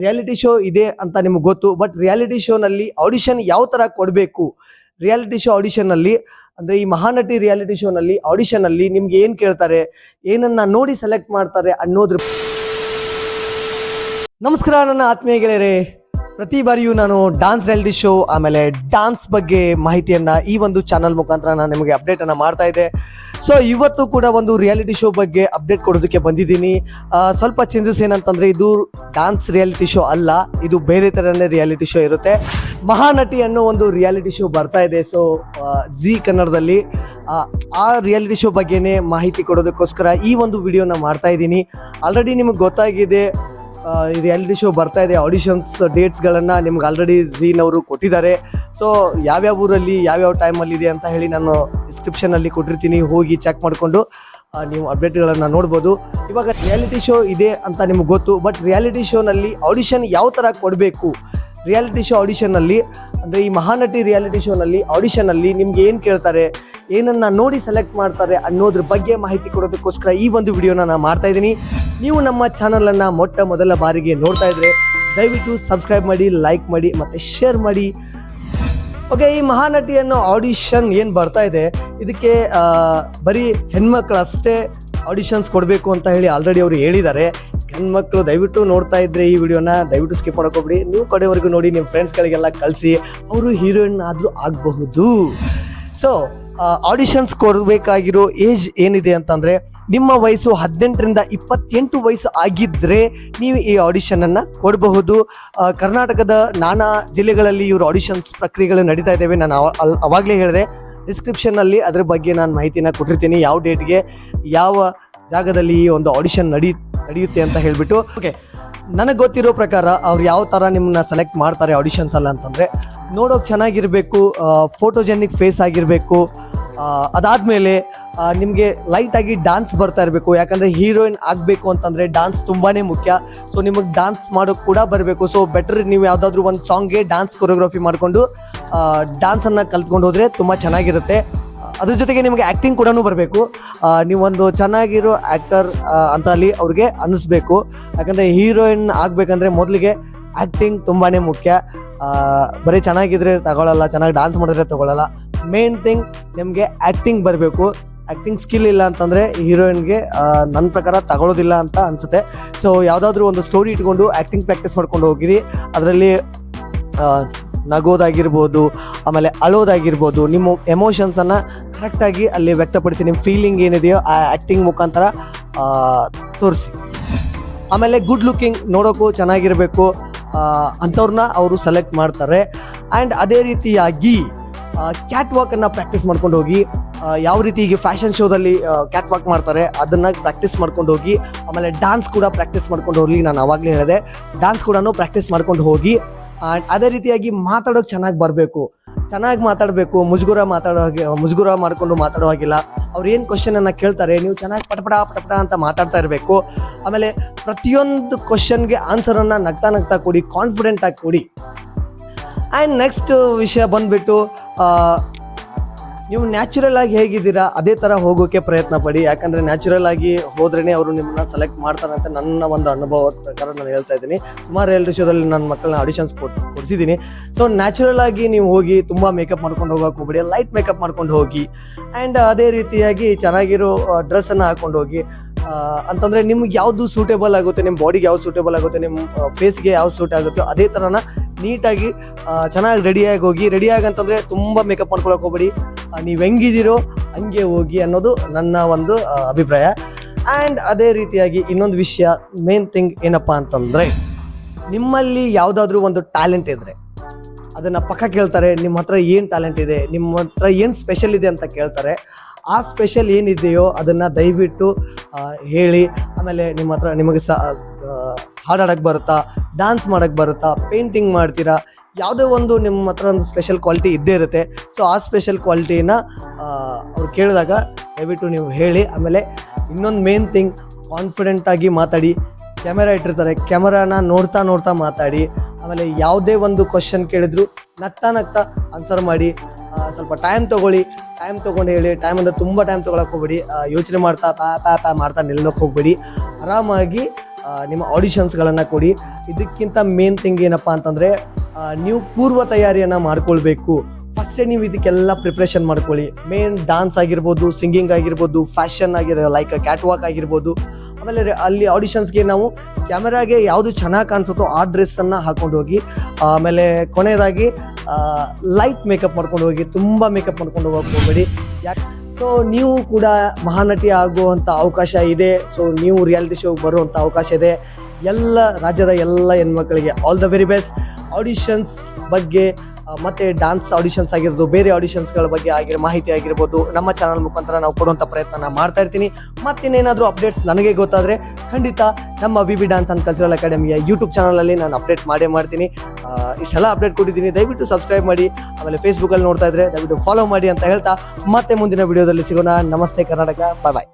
Reality show ಇದೆ ಅಂತ ನಿಮ್ಗೆ ಗೊತ್ತು. ಬಟ್ ರಿಯಾಲಿಟಿ ಶೋನಲ್ಲಿ ಆಡಿಷನ್ ಯಾವ ತರ ಕೊಡಬೇಕು, ರಿಯಾಲಿಟಿ ಶೋ ಆಡಿಷನ್ ಅಲ್ಲಿ ಅಂದ್ರೆ ಈ ಮಹಾನಟಿ ರಿಯಾಲಿಟಿ ಶೋನಲ್ಲಿ ಆಡಿಷನ್ ಅಲ್ಲಿ ನಿಮ್ಗೆ ಏನ್ ಕೇಳ್ತಾರೆ, ಏನನ್ನ ನೋಡಿ ಸೆಲೆಕ್ಟ್ ಮಾಡ್ತಾರೆ ಅನ್ನೋದ್ರ. ನಮಸ್ಕಾರ ನನ್ನ ಆತ್ಮೀಯ ಗೆಳೆಯರೇ, ಪ್ರತಿ ಬಾರಿಯೂ ನಾನು ಡಾನ್ಸ್ ರಿಯಾಲಿಟಿ ಶೋ ಆಮೇಲೆ ಡಾನ್ಸ್ ಬಗ್ಗೆ ಮಾಹಿತಿಯನ್ನ ಈ ಒಂದು ಚಾನಲ್ ಮುಖಾಂತರ ನಾನು ನಿಮಗೆ ಅಪ್ಡೇಟ್ ಅನ್ನ ಮಾಡ್ತಾ ಇದ್ದೆ. ಸೊ ಇವತ್ತು ಕೂಡ ಒಂದು ರಿಯಾಲಿಟಿ ಶೋ ಬಗ್ಗೆ ಅಪ್ಡೇಟ್ ಕೊಡೋದಕ್ಕೆ ಬಂದಿದ್ದೀನಿ. ಸ್ವಲ್ಪ ಚೇಂಜಸ್ ಏನಂತಂದ್ರೆ ಇದು ಡಾನ್ಸ್ ರಿಯಾಲಿಟಿ ಶೋ ಅಲ್ಲ, ಇದು ಬೇರೆ ತರನೇ ರಿಯಾಲಿಟಿ ಶೋ ಇರುತ್ತೆ. ಮಹಾನಟಿ ಅನ್ನೋ ಒಂದು ರಿಯಾಲಿಟಿ ಶೋ ಬರ್ತಾ ಇದೆ. ಸೊ ಜಿ ಕನ್ನಡದಲ್ಲಿ ಆ ರಿಯಾಲಿಟಿ ಶೋ ಬಗ್ಗೆನೇ ಮಾಹಿತಿ ಕೊಡೋದಕ್ಕೋಸ್ಕರ ಈ ಒಂದು ವಿಡಿಯೋನ ಮಾಡ್ತಾ ಇದ್ದೀನಿ. ಆಲ್ರೆಡಿ ನಿಮಗೆ ಗೊತ್ತಾಗಿದೆ ಈ ರಿಯಾಲಿಟಿ ಶೋ ಬರ್ತಾ ಇದೆ. ಆಡಿಷನ್ಸ್ ಡೇಟ್ಸ್ಗಳನ್ನು ನಿಮ್ಗೆ ಆಲ್ರೆಡಿ ಝೀನವರು ಕೊಟ್ಟಿದ್ದಾರೆ. ಸೊ ಯಾವ್ಯಾವ ಊರಲ್ಲಿ ಯಾವ್ಯಾವ ಟೈಮಲ್ಲಿ ಇದೆ ಅಂತ ಹೇಳಿ ನಾನು ಡಿಸ್ಕ್ರಿಪ್ಷನಲ್ಲಿ ಕೊಟ್ಟಿರ್ತೀನಿ, ಹೋಗಿ ಚೆಕ್ ಮಾಡಿಕೊಂಡು ನೀವು ಅಪ್ಡೇಟ್ಗಳನ್ನು ನೋಡ್ಬೋದು. ಇವಾಗ ರಿಯಾಲಿಟಿ ಶೋ ಇದೆ ಅಂತ ನಿಮ್ಗೆ ಗೊತ್ತು. ಬಟ್ ರಿಯಾಲಿಟಿ ಶೋನಲ್ಲಿ ಆಡಿಷನ್ ಯಾವ ಥರ ಕೊಡಬೇಕು, ರಿಯಾಲಿಟಿ ಶೋ ಆಡಿಷನ್ನಲ್ಲಿ ಅಂದರೆ ಈ ಮಹಾನಟಿ ರಿಯಾಲಿಟಿ ಶೋನಲ್ಲಿ ಆಡಿಷನಲ್ಲಿ ನಿಮ್ಗೆ ಏನು ಕೇಳ್ತಾರೆ, ಏನನ್ನ ನೋಡಿ ಸೆಲೆಕ್ಟ್ ಮಾಡ್ತಾರೆ ಅನ್ನೋದ್ರ ಬಗ್ಗೆ ಮಾಹಿತಿ ಕೊಡೋದಕ್ಕೋಸ್ಕರ ಈ ಒಂದು ವಿಡಿಯೋನ ನಾನು ಮಾಡ್ತಾ ಇದ್ದೀನಿ. ನೀವು ನಮ್ಮ ಚಾನಲನ್ನು ಮೊಟ್ಟ ಮೊದಲ ಬಾರಿಗೆ ನೋಡ್ತಾ ಇದ್ರೆ ದಯವಿಟ್ಟು ಸಬ್ಸ್ಕ್ರೈಬ್ ಮಾಡಿ, ಲೈಕ್ ಮಾಡಿ ಮತ್ತು ಶೇರ್ ಮಾಡಿ. ಓಕೆ, ಈ ಮಹಾನಟಿ ಅನ್ನೋ ಆಡಿಷನ್ ಏನು ಬರ್ತಾ ಇದೆ ಇದಕ್ಕೆ ಬರೀ ಹೆಣ್ಮಕ್ಳು ಅಷ್ಟೇ ಆಡಿಷನ್ಸ್ ಕೊಡಬೇಕು ಅಂತ ಹೇಳಿ ಆಲ್ರೆಡಿ ಅವರು ಹೇಳಿದ್ದಾರೆ. ಹೆಣ್ಮಕ್ಳು ದಯವಿಟ್ಟು ನೋಡ್ತಾ ಇದ್ರೆ ಈ ವಿಡಿಯೋನ ದಯವಿಟ್ಟು ಸ್ಕಿಪ್ ಮಾಡೋಕೋಗ್ಬಿಡಿ. ನೀವು ಕಡೆವರೆಗೂ ನೋಡಿ, ನಿಮ್ಮ ಫ್ರೆಂಡ್ಸ್ಗಳಿಗೆಲ್ಲ ಕಳಿಸಿ, ಅವರು ಹೀರೋಯಿನ್ ಆದರೂ ಆಗಬಹುದು. ಸೊ ಆಡಿಷನ್ಸ್ ಕೊಡಬೇಕಾಗಿರೋ ಏಜ್ ಏನಿದೆ ಅಂತಂದರೆ ನಿಮ್ಮ ವಯಸ್ಸು 18ರಿಂದ 28 ವಯಸ್ಸು ಆಗಿದ್ದರೆ ನೀವು ಈ ಆಡಿಷನನ್ನು ಕೊಡಬಹುದು. ಕರ್ನಾಟಕದ ನಾನಾ ಜಿಲ್ಲೆಗಳಲ್ಲಿ ಇವರು ಆಡಿಷನ್ಸ್ ಪ್ರಕ್ರಿಯೆಗಳು ನಡೀತಾ ಇದ್ದಾವೆ. ನಾನು ಅವಾಗಲೇ ಹೇಳಿದೆ, ಡಿಸ್ಕ್ರಿಪ್ಷನ್ನಲ್ಲಿ ಅದ್ರ ಬಗ್ಗೆ ನಾನು ಮಾಹಿತಿನ ಕೊಟ್ಟಿರ್ತೀನಿ, ಯಾವ ಡೇಟ್ಗೆ ಯಾವ ಜಾಗದಲ್ಲಿ ಈ ಒಂದು ಆಡಿಷನ್ ನಡೆಯುತ್ತೆ ಅಂತ ಹೇಳಿಬಿಟ್ಟು. ಓಕೆ, ನನಗೆ ಗೊತ್ತಿರೋ ಪ್ರಕಾರ ಅವ್ರು ಯಾವ ಥರ ನಿಮ್ಮನ್ನ ಸೆಲೆಕ್ಟ್ ಮಾಡ್ತಾರೆ ಆಡಿಷನ್ಸ್ ಅಲ್ಲ ಅಂತಂದರೆ, ನೋಡೋಕೆ ಚೆನ್ನಾಗಿರಬೇಕು, ಫೋಟೋಜೆನಿಕ್ ಫೇಸ್ ಆಗಿರಬೇಕು. ಅದಾದಮೇಲೆ ನಿಮಗೆ ಲೈಟಾಗಿ ಡ್ಯಾನ್ಸ್ ಬರ್ತಾ ಇರಬೇಕು. ಯಾಕಂದರೆ ಹೀರೋಯಿನ್ ಆಗಬೇಕು ಅಂತಂದರೆ ಡ್ಯಾನ್ಸ್ ತುಂಬಾ ಮುಖ್ಯ. ಸೊ ನಿಮಗೆ ಡ್ಯಾನ್ಸ್ ಮಾಡೋಕ್ಕೆ ಕೂಡ ಬರಬೇಕು. ಸೊ ಬೆಟರ್ ನೀವು ಯಾವುದಾದ್ರೂ ಒಂದು ಸಾಂಗ್ಗೆ ಡ್ಯಾನ್ಸ್ ಕೊರಿಯೋಗ್ರಫಿ ಮಾಡಿಕೊಂಡು ಡ್ಯಾನ್ಸನ್ನು ಕಲ್ತ್ಕೊಂಡು ಹೋದರೆ ತುಂಬ ಚೆನ್ನಾಗಿರುತ್ತೆ. ಅದ್ರ ಜೊತೆಗೆ ನಿಮಗೆ ಆ್ಯಕ್ಟಿಂಗ್ ಕೂಡ ಬರಬೇಕು. ನೀವೊಂದು ಚೆನ್ನಾಗಿರೋ ಆ್ಯಕ್ಟರ್ ಅಂತ ಅಲ್ಲಿ ಅವ್ರಿಗೆ ಅನ್ನಿಸ್ಬೇಕು. ಯಾಕಂದರೆ ಹೀರೋಯಿನ್ ಆಗಬೇಕಂದ್ರೆ ಮೊದಲಿಗೆ ಆ್ಯಕ್ಟಿಂಗ್ ತುಂಬಾ ಮುಖ್ಯ. ಬರೀ ಚೆನ್ನಾಗಿದ್ರೆ ತಗೊಳ್ಳಲ್ಲ, ಚೆನ್ನಾಗಿ ಡ್ಯಾನ್ಸ್ ಮಾಡಿದ್ರೆ ತಗೊಳ್ಳಲ್ಲ. ಮೇನ್ ಥಿಂಗ್ ನಿಮಗೆ ಆ್ಯಕ್ಟಿಂಗ್ ಬರಬೇಕು. ಆ್ಯಕ್ಟಿಂಗ್ ಸ್ಕಿಲ್ ಇಲ್ಲ ಅಂತಂದರೆ ಹೀರೋಯಿನ್ಗೆ ನನ್ನ ಪ್ರಕಾರ ತಗೊಳ್ಳೋದಿಲ್ಲ ಅಂತ ಅನಿಸುತ್ತೆ. ಸೊ ಯಾವುದಾದ್ರೂ ಒಂದು ಸ್ಟೋರಿ ಇಟ್ಕೊಂಡು ಆ್ಯಕ್ಟಿಂಗ್ ಪ್ರಾಕ್ಟೀಸ್ ಮಾಡ್ಕೊಂಡು ಹೋಗಿರಿ. ಅದರಲ್ಲಿ ನಗೋದಾಗಿರ್ಬೋದು, ಆಮೇಲೆ ಅಳೋದಾಗಿರ್ಬೋದು, ನಿಮ್ಮ ಎಮೋಷನ್ಸನ್ನು ಕರೆಕ್ಟಾಗಿ ಅಲ್ಲಿ ವ್ಯಕ್ತಪಡಿಸಿ, ನಿಮ್ಮ ಫೀಲಿಂಗ್ ಏನಿದೆಯೋ ಆ ಆ್ಯಕ್ಟಿಂಗ್ ಮುಖಾಂತರ ತೋರಿಸಿ. ಆಮೇಲೆ ಗುಡ್ ಲುಕ್ಕಿಂಗ್, ನೋಡೋಕ್ಕೂ ಚೆನ್ನಾಗಿರಬೇಕು ಅಂಥವ್ರನ್ನ ಅವರು ಸೆಲೆಕ್ಟ್ ಮಾಡ್ತಾರೆ. ಆ್ಯಂಡ್ ಅದೇ ರೀತಿಯಾಗಿ ಕ್ಯಾಟ್ ವಾಕನ್ನು ಪ್ರಾಕ್ಟೀಸ್ ಮಾಡ್ಕೊಂಡು ಹೋಗಿ. ಯಾವ ರೀತಿ ಈಗ ಫ್ಯಾಷನ್ ಶೋದಲ್ಲಿ ಕ್ಯಾಟ್ ವಾಕ್ ಮಾಡ್ತಾರೆ ಅದನ್ನು ಪ್ರಾಕ್ಟೀಸ್ ಮಾಡ್ಕೊಂಡು ಹೋಗಿ. ಆಮೇಲೆ ಡ್ಯಾನ್ಸ್ ಕೂಡ ಪ್ರಾಕ್ಟೀಸ್ ಮಾಡ್ಕೊಂಡು ಹೋಗಿ. ನಾನು ಆವಾಗಲೇ ಹೇಳಿದೆ, ಡ್ಯಾನ್ಸ್ ಕೂಡ ಪ್ರಾಕ್ಟೀಸ್ ಮಾಡ್ಕೊಂಡು ಹೋಗಿ. ಅದೇ ರೀತಿಯಾಗಿ ಮಾತಾಡೋಕೆ ಚೆನ್ನಾಗಿ ಬರಬೇಕು, ಚೆನ್ನಾಗಿ ಮಾತಾಡಬೇಕು. ಮುಜುಗುರ ಮಾಡಿಕೊಂಡು ಮಾತಾಡೋ ಹಾಗಿಲ್ಲ. ಅವ್ರು ಏನು ಕ್ವಶನನ್ನು ಕೇಳ್ತಾರೆ ನೀವು ಚೆನ್ನಾಗಿ ಪಟಪಟ ಅಂತ ಮಾತಾಡ್ತಾ ಇರಬೇಕು. ಆಮೇಲೆ ಪ್ರತಿಯೊಂದು ಕ್ವಶನ್ಗೆ ಆನ್ಸರನ್ನು ನಗ್ತಾ ಕೊಡಿ, ಕಾನ್ಫಿಡೆಂಟಾಗಿ ಕೊಡಿ. ಆ್ಯಂಡ್ ನೆಕ್ಸ್ಟ್ ವಿಷಯ ಬಂದುಬಿಟ್ಟು, ನೀವು ನ್ಯಾಚುರಲ್ ಆಗಿ ಹೇಗಿದ್ದೀರಾ ಅದೇ ಥರ ಹೋಗೋಕ್ಕೆ ಪ್ರಯತ್ನ ಪಡಿ. ಯಾಕಂದರೆ ನ್ಯಾಚುರಲ್ ಆಗಿ ಹೋದ್ರೇ ಅವರು ನಿಮ್ಮನ್ನ ಸೆಲೆಕ್ಟ್ ಮಾಡ್ತಾರೆ ಅಂತ ನನ್ನ ಒಂದು ಅನುಭವದ ಪ್ರಕಾರ ನಾನು ಹೇಳ್ತಾ ಇದ್ದೀನಿ. ಸುಮಾರು ರಿಯಾಲಿಟಿ ಶೋದಲ್ಲಿ ನನ್ನ ಮಕ್ಕಳನ್ನ ಆಡಿಷನ್ಸ್ ಕೊಡಿಸಿದ್ದೀನಿ. ಸೊ ನ್ಯಾಚುರಲ್ ಆಗಿ ನೀವು ಹೋಗಿ, ತುಂಬ ಮೇಕಪ್ ಮಾಡ್ಕೊಂಡು ಹೋಗೋಕೆ ಹೋಗ್ಬೇಡಿ, ಲೈಟ್ ಮೇಕಪ್ ಮಾಡ್ಕೊಂಡು ಹೋಗಿ. ಆ್ಯಂಡ್ ಅದೇ ರೀತಿಯಾಗಿ ಚೆನ್ನಾಗಿರೋ ಡ್ರೆಸ್ಸನ್ನು ಹಾಕ್ಕೊಂಡು ಹೋಗಿ. ಅಂತಂದರೆ ನಿಮ್ಗೆ ಯಾವುದು ಸೂಟೇಬಲ್ ಆಗುತ್ತೆ, ನಿಮ್ಮ ಬಾಡಿಗೆ ಯಾವ್ದು ಸೂಟೇಬಲ್ ಆಗುತ್ತೆ, ನಿಮ್ಮ ಫೇಸ್ಗೆ ಯಾವ್ದು ಸೂಟ್ ಆಗುತ್ತೋ ಅದೇ ಥರನ ನೀಟಾಗಿ ಚೆನ್ನಾಗಿ ರೆಡಿಯಾಗಿ ಹೋಗಿ. ರೆಡಿಯಾಗಿ ಅಂತಂದರೆ ತುಂಬ ಮೇಕಪ್ ಮಾಡ್ಕೊಳಕ್ಕೆ ಹೋಗ್ಬೇಡಿ, ನೀವು ಹೆಂಗಿದ್ದೀರೋ ಹಂಗೆ ಹೋಗಿ ಅನ್ನೋದು ನನ್ನ ಒಂದು ಅಭಿಪ್ರಾಯ. ಆ್ಯಂಡ್ ಅದೇ ರೀತಿಯಾಗಿ ಇನ್ನೊಂದು ವಿಷಯ, ಮೇನ್ ಥಿಂಗ್ ಏನಪ್ಪ ಅಂತಂದರೆ, ನಿಮ್ಮಲ್ಲಿ ಯಾವುದಾದ್ರೂ ಒಂದು ಟ್ಯಾಲೆಂಟ್ ಇದ್ದರೆ ಅದನ್ನು ಪಕ್ಕ ಕೇಳ್ತಾರೆ. ನಿಮ್ಮ ಹತ್ರ ಏನು ಟ್ಯಾಲೆಂಟ್ ಇದೆ, ನಿಮ್ಮ ಹತ್ರ ಏನು ಸ್ಪೆಷಲ್ ಇದೆ ಅಂತ ಕೇಳ್ತಾರೆ. ಆ ಸ್ಪೆಷಲ್ ಏನಿದೆಯೋ ಅದನ್ನು ದಯವಿಟ್ಟು ಹೇಳಿ. ಆಮೇಲೆ ನಿಮ್ಮ ಹತ್ರ ನಿಮಗೆ ಹಾಡಾಡೋಕ್ಕೆ ಬರುತ್ತಾ, ಡ್ಯಾನ್ಸ್ ಮಾಡೋಕ್ಕೆ ಬರುತ್ತಾ, ಪೇಂಟಿಂಗ್ ಮಾಡ್ತೀರಾ, ಯಾವುದೇ ಒಂದು ನಿಮ್ಮ ಹತ್ರ ಒಂದು ಸ್ಪೆಷಲ್ ಕ್ವಾಲಿಟಿ ಇದ್ದೇ ಇರುತ್ತೆ. ಸೊ ಆ ಸ್ಪೆಷಲ್ ಕ್ವಾಲಿಟಿನ ಅವ್ರು ಕೇಳಿದಾಗ ದಯವಿಟ್ಟು ನೀವು ಹೇಳಿ. ಆಮೇಲೆ ಇನ್ನೊಂದು ಮೇನ್ ಥಿಂಗ್, ಕಾನ್ಫಿಡೆಂಟಾಗಿ ಮಾತಾಡಿ. ಕ್ಯಾಮೆರಾ ಇಟ್ಟಿರ್ತಾರೆ, ಕ್ಯಾಮೆರಾನ ನೋಡ್ತಾ ಮಾತಾಡಿ. ಆಮೇಲೆ ಯಾವುದೇ ಒಂದು ಕ್ವಶನ್ ಕೇಳಿದ್ರು ನಗ್ತಾ ಆನ್ಸರ್ ಮಾಡಿ. ಸ್ವಲ್ಪ ಟೈಮ್ ತೊಗೊಂಡು ಹೇಳಿ. ಟೈಮ್ ಅಂದರೆ ತುಂಬ ಟೈಮ್ ತೊಗೊಳಕ್ಕೆ ಹೋಗ್ಬೇಡಿ. ಯೋಚನೆ ಮಾಡ್ತಾ ಪ್ಯಾ ಮಾಡ್ತಾ ನಿಲ್ಲೋಕ್ಕೆ ಹೋಗ್ಬೇಡಿ. ಆರಾಮಾಗಿ ನಿಮ್ಮ ಆಡಿಷನ್ಸ್ಗಳನ್ನು ಕೊಡಿ. ಇದಕ್ಕಿಂತ ಮೇನ್ ಥಿಂಗ್ ಏನಪ್ಪ ಅಂತಂದರೆ ನೀವು ಪೂರ್ವ ತಯಾರಿಯನ್ನು ಮಾಡ್ಕೊಳ್ಬೇಕು. ಫಸ್ಟೇ ನೀವು ಇದಕ್ಕೆಲ್ಲ ಪ್ರಿಪ್ರೇಷನ್ ಮಾಡ್ಕೊಳ್ಳಿ. ಮೇನ್ ಡಾನ್ಸ್ ಆಗಿರ್ಬೋದು, ಸಿಂಗಿಂಗ್ ಆಗಿರ್ಬೋದು, ಫ್ಯಾಷನ್ ಲೈಕ್ ಕ್ಯಾಟ್ ವಾಕ್ ಆಗಿರ್ಬೋದು. ಆಮೇಲೆ ಅಲ್ಲಿ ಆಡಿಷನ್ಸ್ಗೆ ನಾವು ಕ್ಯಾಮೆರಾಗೆ ಯಾವುದು ಚೆನ್ನಾಗಿ ಕಾಣಿಸುತ್ತೋ ಆ ಡ್ರೆಸ್ಸನ್ನು ಹಾಕೊಂಡು ಹೋಗಿ. ಆಮೇಲೆ ಕೊನೆಯದಾಗಿ ಲೈಟ್ ಮೇಕಪ್ ಮಾಡ್ಕೊಂಡು ಹೋಗಿ, ತುಂಬ ಮೇಕಪ್ ಮಾಡ್ಕೊಂಡು ಹೋಗಕ್ಕೆ ಹೋಗಬೇಡಿ. ಯಾಕೆ ಸೊ ನೀವು ಕೂಡ ಮಹಾನಟಿ ಆಗುವಂಥ ಅವಕಾಶ ಇದೆ. ಸೊ ನೀವು ರಿಯಾಲಿಟಿ ಶೋಗೆ ಬರುವಂಥ ಅವಕಾಶ ಇದೆ. ಎಲ್ಲ ರಾಜ್ಯದ ಎಲ್ಲ ಹೆಣ್ಮಕ್ಳಿಗೆ all the very best. Auditions ಬಗ್ಗೆ ಮತ್ತು ಡಾನ್ಸ್ ಆಡಿಷನ್ಸ್ ಆಗಿರ್ಬೋದು, ಬೇರೆ ಆಡಿಷನ್ಸ್ಗಳ ಬಗ್ಗೆ ಮಾಹಿತಿ ಆಗಿರ್ಬೋದು ನಮ್ಮ ಚಾನಲ್ ಮುಖಾಂತರ ನಾವು ಕೊಡುವಂಥ ಪ್ರಯತ್ನ ಮಾಡ್ತಾ ಇರ್ತೀನಿ. ಮತ್ತಿನ್ನೇನಾದರೂ ಅಪ್ಡೇಟ್ಸ್ ನನಗೆ ಗೊತ್ತಾದರೆ ಖಂಡಿತ ನಮ್ಮ VB ಡ್ಯಾನ್ಸ್ ಆ್ಯಂಡ್ ಕಲ್ಚರಲ್ ಅಕಾಡೆಮಿಯ ಯೂಟ್ಯೂಬ್ ಚಾನಲಲ್ಲಿ ನಾನು ಅಪ್ಡೇಟ್ ಮಾಡ್ತೀನಿ. ಇಷ್ಟೆಲ್ಲ ಅಪ್ಡೇಟ್ ಕೊಟ್ಟಿದ್ದೀನಿ, ದಯವಿಟ್ಟು ಸಬ್ಸ್ಕ್ರೈಬ್ ಮಾಡಿ. ಆಮೇಲೆ ಫೇಸ್ಬುಕ್ಕಲ್ಲಿ ನೋಡ್ತಾ ಇದ್ದರೆ ದಯವಿಟ್ಟು ಫಾಲೋ ಮಾಡಿ ಅಂತ ಹೇಳ್ತಾ ಮತ್ತೆ ಮುಂದಿನ ವಿಡಿಯೋದಲ್ಲಿ ಸಿಗೋಣ. ನಮಸ್ತೆ ಕರ್ನಾಟಕ, ಬಾಯ್ ಬಾಯ್.